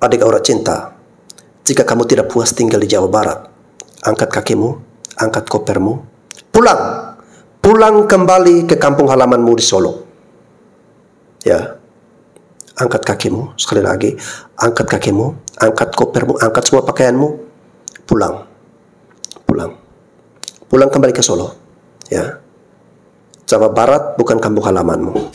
Adik Aura Cinta, jika kamu tidak puas tinggal di Jawa Barat, angkat kakimu, angkat kopermu, pulang. Pulang kembali ke kampung halamanmu di Solo. Ya, angkat kakimu, sekali lagi, angkat kakimu, angkat kopermu, angkat semua pakaianmu, pulang. Pulang. Pulang kembali ke Solo. Ya. Jawa Barat bukan kampung halamanmu.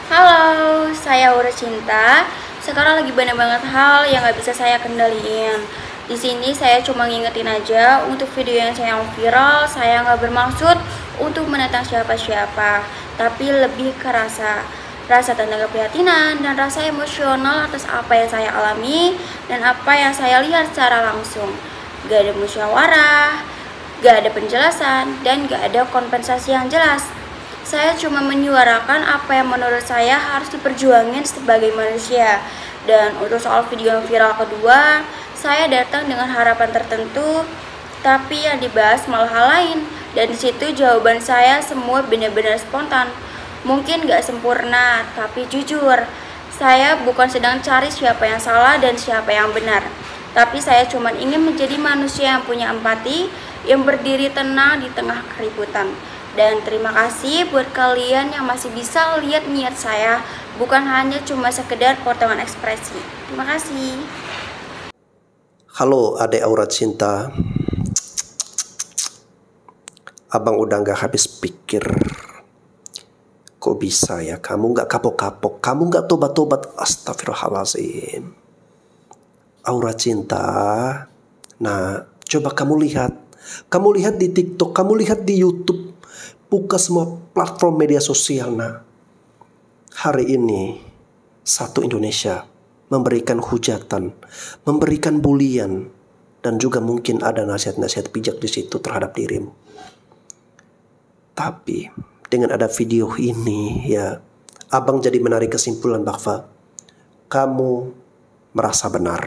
Halo, saya Aura Cinta. Sekarang lagi banyak banget hal yang gak bisa saya kendaliin. Di sini saya cuma ngingetin aja untuk video yang saya viral. Saya nggak bermaksud untuk menentang siapa-siapa, tapi lebih ke rasa tentang keprihatinan dan rasa emosional atas apa yang saya alami dan apa yang saya lihat secara langsung. Gak ada musyawarah, gak ada penjelasan, dan gak ada kompensasi yang jelas. Saya cuma menyuarakan apa yang menurut saya harus diperjuangin sebagai manusia. Dan untuk soal video yang viral kedua, saya datang dengan harapan tertentu, tapi yang dibahas malah hal lain. Dan disitu jawaban saya semua benar-benar spontan. Mungkin gak sempurna, tapi jujur, saya bukan sedang cari siapa yang salah dan siapa yang benar. Tapi saya cuma ingin menjadi manusia yang punya empati, yang berdiri tenang di tengah keributan. Dan terima kasih buat kalian yang masih bisa lihat niat saya, bukan hanya cuma sekedar potongan ekspresi. Terima kasih. Halo adik Aura Cinta. Abang udah gak habis pikir. Kok bisa ya kamu gak kapok-kapok, kamu gak tobat-tobat. Astagfirullahaladzim. Aura Cinta. Nah, coba kamu lihat. Kamu lihat di TikTok, kamu lihat di YouTube. Buka semua platform media sosial. Nah, hari ini satu Indonesia memberikan hujatan, memberikan bulian, dan juga mungkin ada nasihat-nasihat bijak di situ terhadap dirimu. Tapi dengan ada video ini, ya, abang jadi menarik kesimpulan bahwa kamu merasa benar,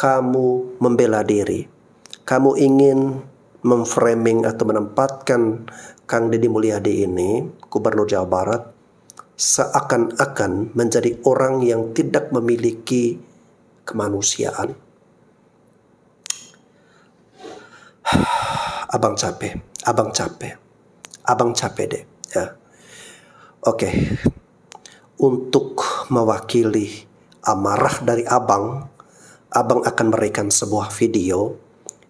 kamu membela diri, kamu ingin memframing atau menempatkan Kang Deddy Mulyadi ini, Gubernur Jawa Barat, seakan-akan menjadi orang yang tidak memiliki kemanusiaan. Abang capek deh, ya. Oke. Untuk mewakili amarah dari abang akan memberikan sebuah video.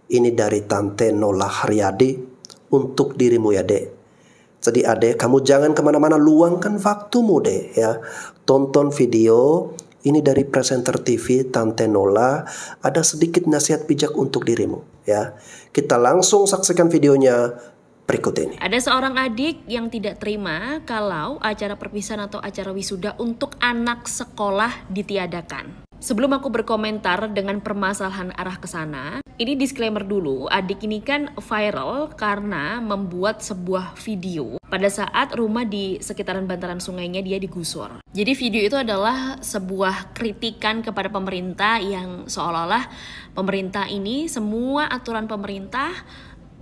Ini dari Tante Nola Haryadi untuk dirimu ya dek. Jadi adek, kamu jangan kemana-mana, luangkan waktumu deh ya. Tonton video ini dari presenter TV Tante Nola. Ada sedikit nasihat bijak untuk dirimu ya. Kita langsung saksikan videonya berikut ini. Ada seorang adik yang tidak terima kalau acara perpisahan atau acara wisuda untuk anak sekolah ditiadakan. Sebelum aku berkomentar dengan permasalahan arah ke sana, ini disclaimer dulu, adik ini kan viral karena membuat sebuah video pada saat rumah di sekitaran bantaran sungainya dia digusur. Jadi video itu adalah sebuah kritikan kepada pemerintah yang seolah-olah pemerintah ini, semua aturan pemerintah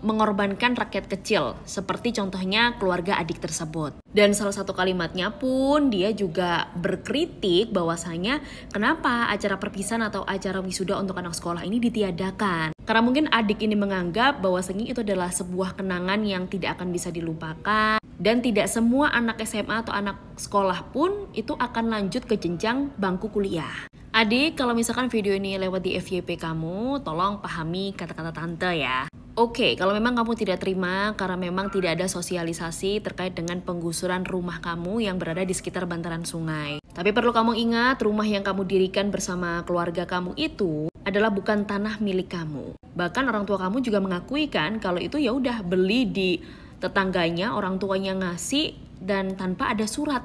mengorbankan rakyat kecil, seperti contohnya keluarga adik tersebut. Dan salah satu kalimatnya pun dia juga berkritik bahwasanya kenapa acara perpisahan atau acara wisuda untuk anak sekolah ini ditiadakan. Karena mungkin adik ini menganggap bahwasanya itu adalah sebuah kenangan yang tidak akan bisa dilupakan. Dan tidak semua anak SMA atau anak sekolah pun itu akan lanjut ke jenjang bangku kuliah. Adik, kalau misalkan video ini lewat di FYP kamu, tolong pahami kata-kata tante ya. Oke, kalau memang kamu tidak terima karena memang tidak ada sosialisasi terkait dengan penggusuran rumah kamu yang berada di sekitar bantaran sungai. Tapi perlu kamu ingat, rumah yang kamu dirikan bersama keluarga kamu itu adalah bukan tanah milik kamu. Bahkan orang tua kamu juga mengakui kan kalau itu ya udah beli di tetangganya, orang tuanya ngasih dan tanpa ada surat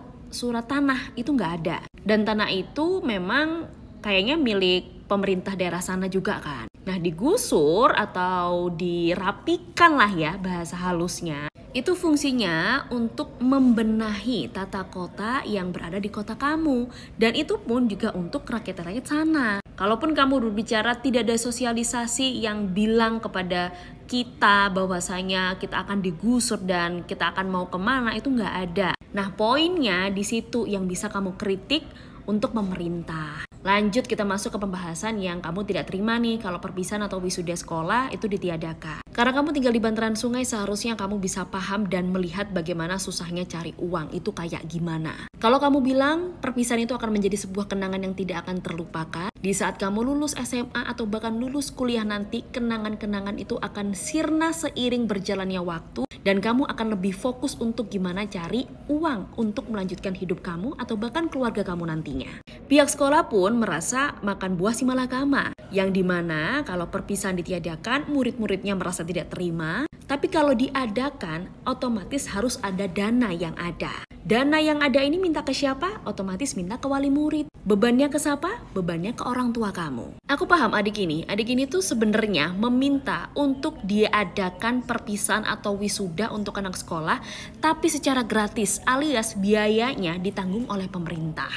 tanah itu nggak ada. Dan tanah itu memang kayaknya milik pemerintah daerah sana juga kan. Nah, digusur atau dirapikan lah ya bahasa halusnya. Itu fungsinya untuk membenahi tata kota yang berada di kota kamu. Dan itu pun juga untuk rakyat-rakyat sana. Kalaupun kamu berbicara tidak ada sosialisasi yang bilang kepada kita bahwasanya kita akan digusur dan kita akan mau kemana, itu nggak ada. Nah, poinnya di situ yang bisa kamu kritik untuk pemerintah. Lanjut kita masuk ke pembahasan yang kamu tidak terima nih kalau perpisahan atau wisuda sekolah itu ditiadakan. Karena kamu tinggal di bantaran sungai, seharusnya kamu bisa paham dan melihat bagaimana susahnya cari uang itu kayak gimana. Kalau kamu bilang perpisahan itu akan menjadi sebuah kenangan yang tidak akan terlupakan, di saat kamu lulus SMA atau bahkan lulus kuliah nanti, kenangan-kenangan itu akan sirna seiring berjalannya waktu dan kamu akan lebih fokus untuk gimana cari uang untuk melanjutkan hidup kamu atau bahkan keluarga kamu nantinya. Pihak sekolah pun merasa makan buah si malakama, yang dimana kalau perpisahan ditiadakan murid-muridnya merasa tidak terima, tapi kalau diadakan otomatis harus ada dana yang ada. Dana yang ada ini minta ke siapa? Otomatis minta ke wali murid. Bebannya ke siapa? Bebannya ke orang tua kamu. Aku paham adik ini tuh sebenarnya meminta untuk diadakan perpisahan atau wisuda untuk anak sekolah, tapi secara gratis alias biayanya ditanggung oleh pemerintah.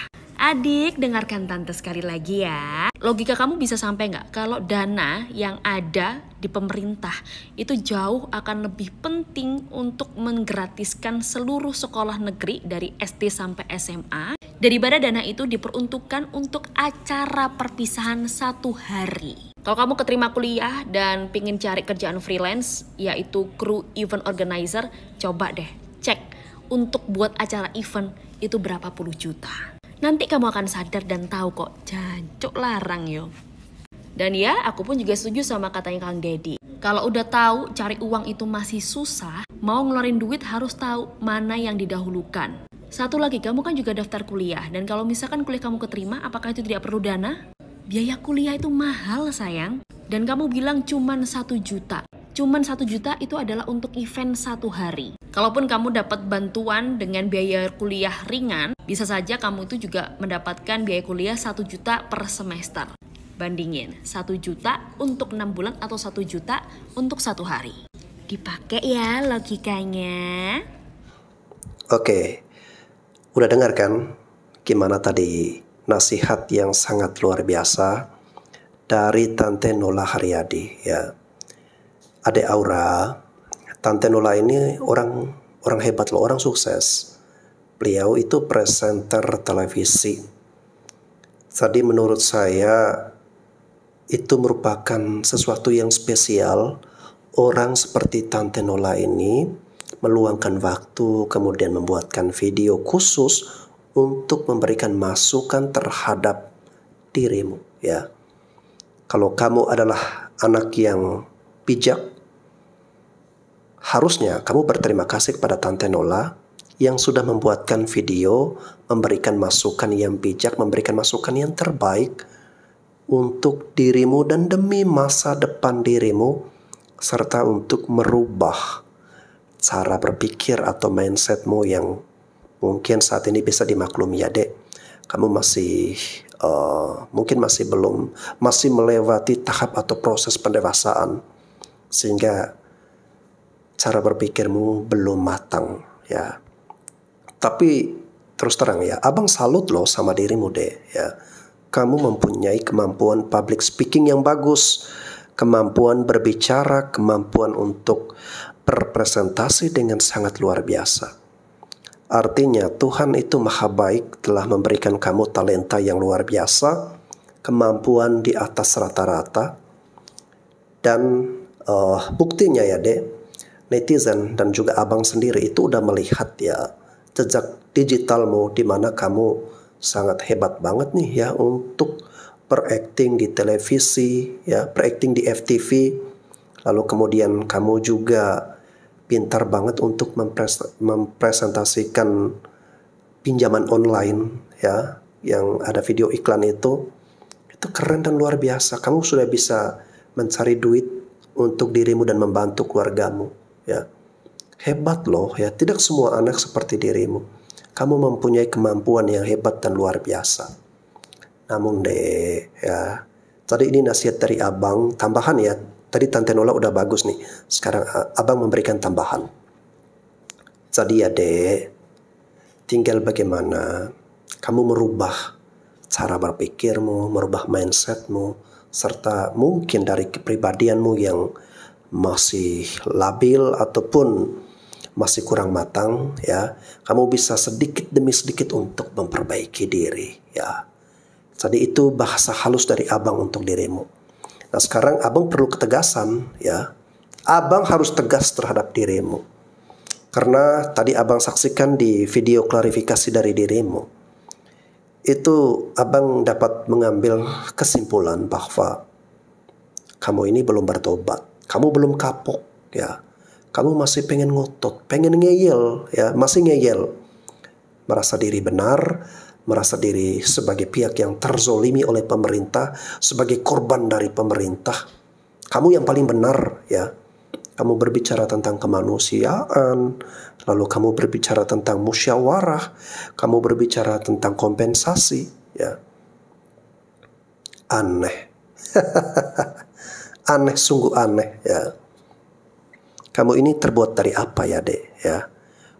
Adik, dengarkan tante sekali lagi ya. Logika kamu bisa sampai nggak kalau dana yang ada di pemerintah itu jauh akan lebih penting untuk menggratiskan seluruh sekolah negeri dari SD sampai SMA daripada dana itu diperuntukkan untuk acara perpisahan 1 hari. Kalau kamu keterima kuliah dan pingin cari kerjaan freelance, yaitu kru event organizer, coba deh cek untuk buat acara event itu berapa puluh juta. Nanti kamu akan sadar dan tahu kok, jancuk larang yo. Dan ya, aku pun juga setuju sama katanya Kang Deddy. Kalau udah tahu cari uang itu masih susah, mau ngeluarin duit harus tahu mana yang didahulukan. Satu lagi, kamu kan juga daftar kuliah. Dan kalau misalkan kuliah kamu keterima, apakah itu tidak perlu dana? Biaya kuliah itu mahal sayang. Dan kamu bilang cuman 1 juta. Cuman 1 juta itu adalah untuk event 1 hari. Kalaupun kamu dapat bantuan dengan biaya kuliah ringan, bisa saja kamu itu juga mendapatkan biaya kuliah 1 juta per semester. Bandingin, 1 juta untuk 6 bulan atau 1 juta untuk 1 hari. Dipakai ya logikanya. Oke, udah dengar kan gimana tadi nasihat yang sangat luar biasa dari Tante Nola Haryadi ya. Adek Aura, Tante Nola ini orang hebat loh, orang sukses. Beliau itu presenter televisi. Tadi menurut saya itu merupakan sesuatu yang spesial. Orang seperti Tante Nola ini meluangkan waktu kemudian membuatkan video khusus untuk memberikan masukan terhadap dirimu ya. Kalau kamu adalah anak yang bijak, harusnya kamu berterima kasih kepada Tante Nola yang sudah membuatkan video, memberikan masukan yang bijak, memberikan masukan yang terbaik untuk dirimu dan demi masa depan dirimu, serta untuk merubah cara berpikir atau mindsetmu yang mungkin saat ini bisa dimaklumi ya dek. Kamu mungkin masih melewati tahap atau proses pendewasaan, sehingga cara berpikirmu belum matang ya. Tapi terus terang ya, abang salut loh sama dirimu deh ya. Kamu mempunyai kemampuan public speaking yang bagus, kemampuan berbicara, kemampuan untuk berpresentasi dengan sangat luar biasa. Artinya Tuhan itu maha baik, telah memberikan kamu talenta yang luar biasa, kemampuan di atas rata-rata. Dan buktinya ya dek, netizen dan juga abang sendiri itu udah melihat ya jejak digitalmu, di mana kamu sangat hebat banget nih ya untuk berakting di televisi ya, berakting di FTV. Lalu kemudian kamu juga pintar banget untuk mempresentasikan pinjaman online ya, yang ada video iklan itu keren dan luar biasa. Kamu sudah bisa mencari duit untuk dirimu dan membantu keluargamu ya. Hebat loh ya, tidak semua anak seperti dirimu. Kamu mempunyai kemampuan yang hebat dan luar biasa. Namun deh ya, tadi ini nasihat dari abang, tambahan ya. Tadi Tante Nola udah bagus nih, sekarang abang memberikan tambahan. Jadi ya dek, tinggal bagaimana kamu merubah cara berpikirmu, merubah mindsetmu, serta mungkin dari kepribadianmu yang masih labil ataupun masih kurang matang ya. Kamu bisa sedikit demi sedikit untuk memperbaiki diri ya. Jadi itu bahasa halus dari abang untuk dirimu. Nah sekarang abang perlu ketegasan ya. Abang harus tegas terhadap dirimu. Karena tadi abang saksikan di video klarifikasi dari dirimu. Itu abang dapat mengambil kesimpulan bahwa kamu ini belum bertobat. Kamu belum kapok ya. Kamu masih pengen ngotot, pengen ngeyel ya, masih ngeyel. Merasa diri benar, merasa diri sebagai pihak yang terzolimi oleh pemerintah, sebagai korban dari pemerintah. Kamu yang paling benar ya. Kamu berbicara tentang kemanusiaan, lalu kamu berbicara tentang musyawarah, kamu berbicara tentang kompensasi ya. Aneh. Aneh, sungguh aneh ya. Kamu ini terbuat dari apa ya, Dek ya?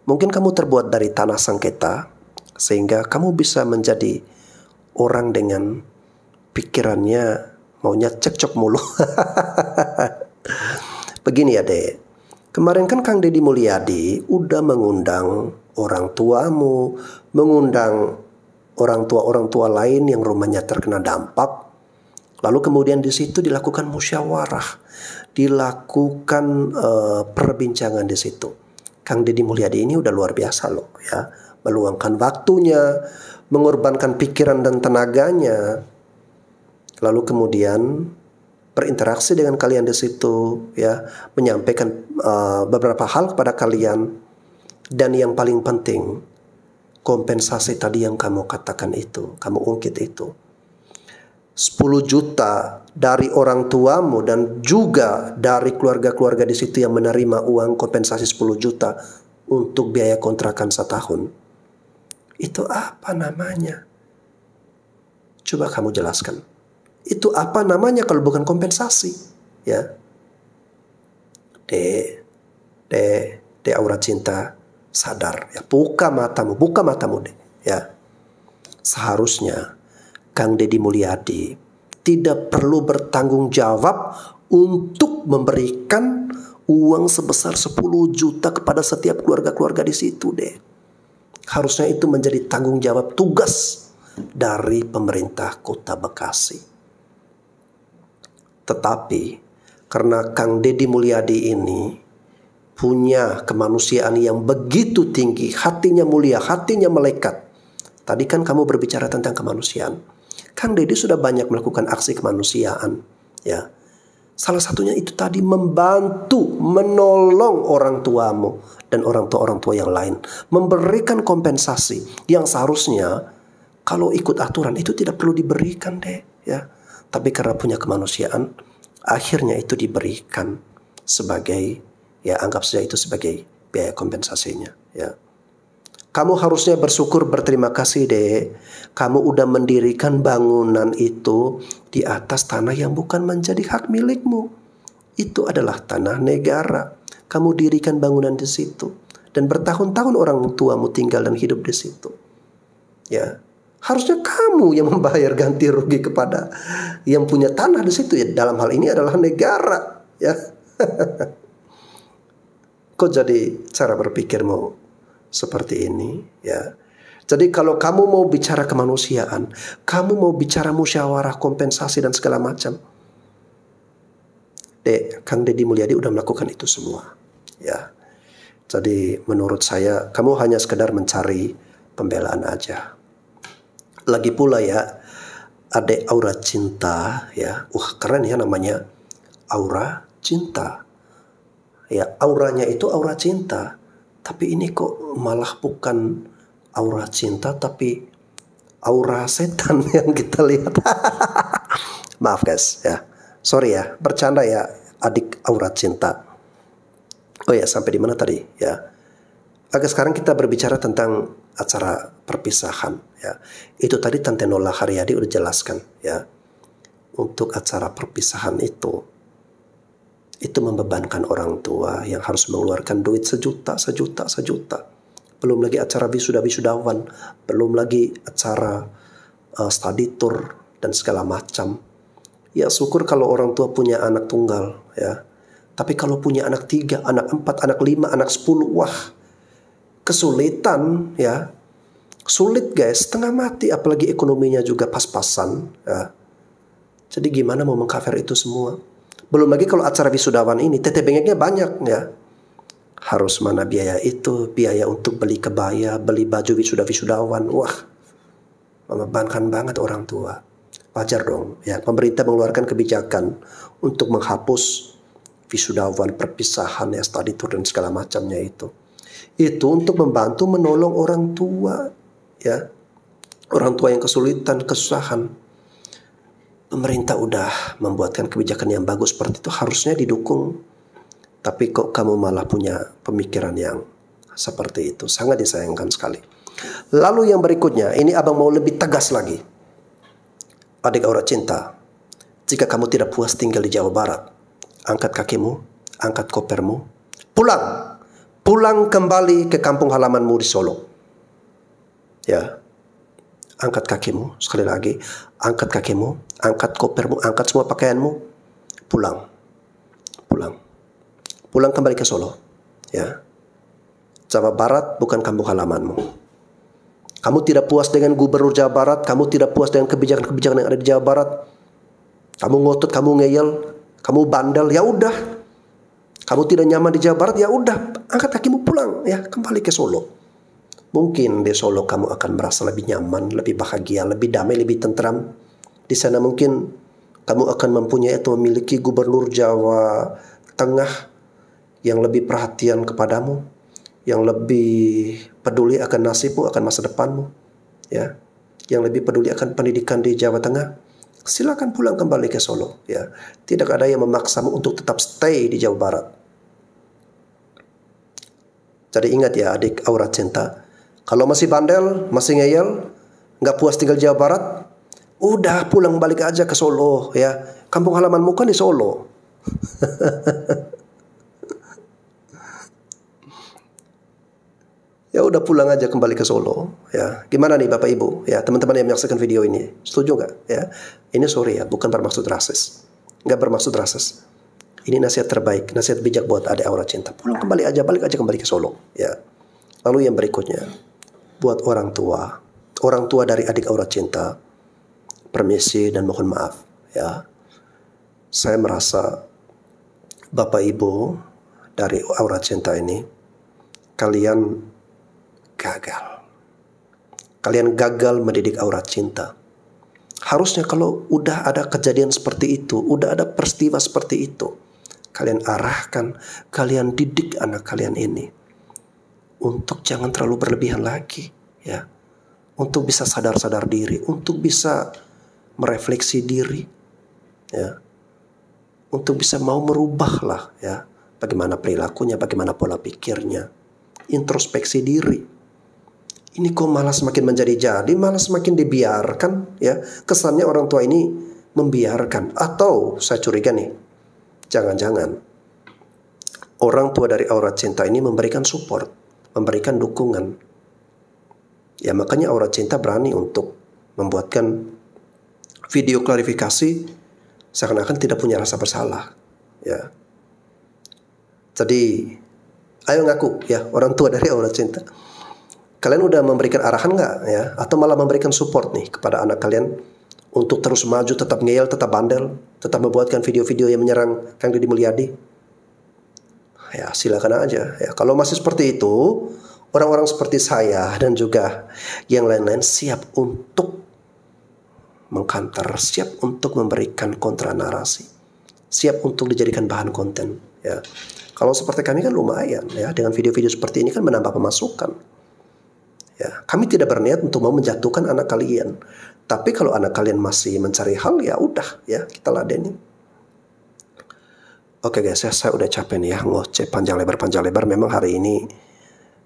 Mungkin kamu terbuat dari tanah sengketa, sehingga kamu bisa menjadi orang dengan pikirannya maunya cekcok mulu. Begini ya, Dek. Kemarin kan Kang Deddy Mulyadi udah mengundang orang tuamu, mengundang orang tua lain yang rumahnya terkena dampak. Lalu kemudian di situ dilakukan musyawarah, dilakukan perbincangan di situ. Kang Deddy Mulyadi ini udah luar biasa loh ya, meluangkan waktunya, mengorbankan pikiran dan tenaganya, lalu kemudian berinteraksi dengan kalian di situ ya, menyampaikan beberapa hal kepada kalian, dan yang paling penting kompensasi tadi yang kamu katakan itu, kamu ungkit itu. 10 juta dari orang tuamu dan juga dari keluarga-keluarga di situ yang menerima uang kompensasi 10 juta untuk biaya kontrakan setahun. Itu apa namanya? Coba kamu jelaskan. Itu apa namanya kalau bukan kompensasi? Ya. Dek Aura Cinta, sadar ya. Buka matamu, Dek ya. Seharusnya Kang Deddy Mulyadi tidak perlu bertanggung jawab untuk memberikan uang sebesar 10 juta kepada setiap keluarga-keluarga di situ, deh. Harusnya itu menjadi tanggung jawab tugas dari pemerintah Kota Bekasi. Tetapi karena Kang Deddy Mulyadi ini punya kemanusiaan yang begitu tinggi, hatinya mulia, hatinya malaikat. Tadi kan kamu berbicara tentang kemanusiaan. Kang Deddy sudah banyak melakukan aksi kemanusiaan ya. Salah satunya itu tadi membantu, menolong orang tuamu dan orang tua yang lain, memberikan kompensasi yang seharusnya kalau ikut aturan itu tidak perlu diberikan, deh ya. Tapi karena punya kemanusiaan, akhirnya itu diberikan sebagai ya, anggap saja itu sebagai biaya kompensasinya ya. Kamu harusnya bersyukur, berterima kasih, deh. Kamu udah mendirikan bangunan itu di atas tanah yang bukan menjadi hak milikmu. Itu adalah tanah negara. Kamu dirikan bangunan di situ. Dan bertahun-tahun orang tuamu tinggal dan hidup di situ. Ya, harusnya kamu yang membayar ganti rugi kepada yang punya tanah di situ. Ya, dalam hal ini adalah negara. Ya, kok jadi cara berpikirmu seperti ini ya. Jadi kalau kamu mau bicara kemanusiaan, kamu mau bicara musyawarah, kompensasi dan segala macam, Kang Deddy Mulyadi udah melakukan itu semua ya. Jadi menurut saya kamu hanya sekedar mencari pembelaan aja. Lagi pula ya, Adek Aura Cinta ya. Keren ya namanya, Aura Cinta. Ya, auranya itu aura cinta. Tapi ini kok malah bukan aura cinta, tapi aura setan yang kita lihat. Maaf guys ya. Sorry ya, bercanda ya adik Aura Cinta. Oh ya, sampai di mana tadi ya? Oke, sekarang kita berbicara tentang acara perpisahan ya. Itu tadi Tante Nola Haryadi udah jelaskan ya. Untuk acara perpisahan itu membebankan orang tua yang harus mengeluarkan duit sejuta. Belum lagi acara wisudawan, belum lagi acara study tour dan segala macam. Ya syukur kalau orang tua punya anak tunggal ya. Tapi kalau punya anak 3, anak 4, anak 5, anak 10, wah kesulitan ya. Sulit guys, setengah mati, apalagi ekonominya juga pas-pasan. Ya. Jadi gimana mau mengcover itu semua? Belum lagi kalau acara wisudawan ini, tete bengeknya banyak ya. Harus mana biaya itu, biaya untuk beli kebaya, beli baju wisudawan. Wah, membebankan banget orang tua. Wajar dong, ya pemerintah mengeluarkan kebijakan untuk menghapus wisudawan, perpisahan, ya study tour dan segala macamnya itu. Itu untuk membantu menolong orang tua, ya orang tua yang kesulitan, kesusahan. Pemerintah udah membuatkan kebijakan yang bagus seperti itu, harusnya didukung. Tapi kok kamu malah punya pemikiran yang seperti itu, sangat disayangkan sekali. Lalu yang berikutnya, ini abang mau lebih tegas lagi. Adik Aura Cinta, jika kamu tidak puas tinggal di Jawa Barat, angkat kakimu, angkat kopermu, pulang. Pulang kembali ke kampung halamanmu di Solo. Ya, angkat kakimu, sekali lagi, angkat kakimu, angkat kopermu, angkat semua pakaianmu, pulang. Pulang. Pulang kembali ke Solo. Ya. Jawa Barat bukan kampung halamanmu. Kamu tidak puas dengan gubernur Jawa Barat, kamu tidak puas dengan kebijakan-kebijakan yang ada di Jawa Barat, kamu ngotot, kamu ngeyel, kamu bandel, ya udah. Kamu tidak nyaman di Jawa Barat, ya udah, angkat kakimu pulang, ya kembali ke Solo. Mungkin di Solo kamu akan merasa lebih nyaman, lebih bahagia, lebih damai, lebih tentram. Di sana mungkin kamu akan mempunyai atau memiliki gubernur Jawa Tengah yang lebih perhatian kepadamu, yang lebih peduli akan nasibmu, akan masa depanmu, ya, yang lebih peduli akan pendidikan di Jawa Tengah. Silakan pulang kembali ke Solo, ya. Tidak ada yang memaksamu untuk tetap stay di Jawa Barat. Jadi ingat ya adik Aura Cinta, kalau masih bandel, masih ngeyel, nggak puas tinggal di Jawa Barat, udah pulang balik aja ke Solo, ya. Kampung halamanmu kan di Solo. Ya udah pulang aja kembali ke Solo, ya. Gimana nih Bapak Ibu, ya teman-teman yang menyaksikan video ini, setuju nggak? Ya, ini sorry ya, bukan bermaksud rasis, nggak bermaksud rasis. Ini nasihat terbaik, nasihat bijak buat adik Aura Cinta. Pulang kembali aja, balik aja kembali ke Solo, ya. Lalu yang berikutnya, buat orang tua dari adik Aura Cinta, permisi dan mohon maaf, ya. Saya merasa Bapak Ibu dari Aura Cinta ini, kalian gagal mendidik Aura Cinta. Harusnya kalau udah ada kejadian seperti itu, udah ada peristiwa seperti itu, kalian arahkan, kalian didik anak kalian ini untuk jangan terlalu berlebihan lagi, ya. Untuk bisa sadar-sadar diri, untuk bisa merefleksi diri, ya. Untuk bisa mau merubah lah, ya. Bagaimana perilakunya, bagaimana pola pikirnya, introspeksi diri. Ini kok malah semakin menjadi-jadi, malah semakin dibiarkan, ya. Kesannya orang tua ini membiarkan. Atau saya curiga nih, jangan-jangan orang tua dari Aura Cinta ini memberikan support, memberikan dukungan. Ya makanya Aura Cinta berani untuk membuatkan video klarifikasi seakan-akan tidak punya rasa bersalah, ya. Jadi ayo ngaku ya orang tua dari Aura Cinta. Kalian udah memberikan arahan nggak, ya? Atau malah memberikan support nih kepada anak kalian untuk terus maju, tetap ngeyel, tetap bandel, tetap membuatkan video-video yang menyerang Kang Deddy Mulyadi? Ya silakan aja. Ya kalau masih seperti itu, orang-orang seperti saya dan juga yang lain-lain siap untuk mengkanter, siap untuk memberikan kontra narasi, siap untuk dijadikan bahan konten. Ya kalau seperti kami kan lumayan, ya dengan video-video seperti ini kan menambah pemasukan. Ya, kami tidak berniat untuk mau menjatuhkan anak kalian. Tapi kalau anak kalian masih mencari hal, ya udah, ya kita ladeni. Oke guys, saya udah capek nih ya ngoceh panjang lebar. Memang hari ini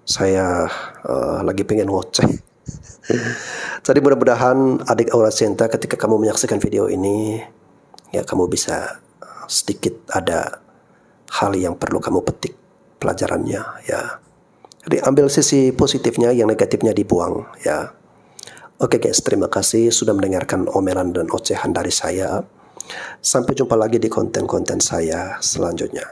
saya lagi pengen ngoceh. Jadi mudah-mudahan adik Aura Cinta ketika kamu menyaksikan video ini, ya kamu bisa sedikit ada hal yang perlu kamu petik pelajarannya, ya. Jadi ambil sisi positifnya, yang negatifnya dibuang, ya. Oke guys, terima kasih sudah mendengarkan omelan dan ocehan dari saya. Sampai jumpa lagi di konten-konten saya selanjutnya.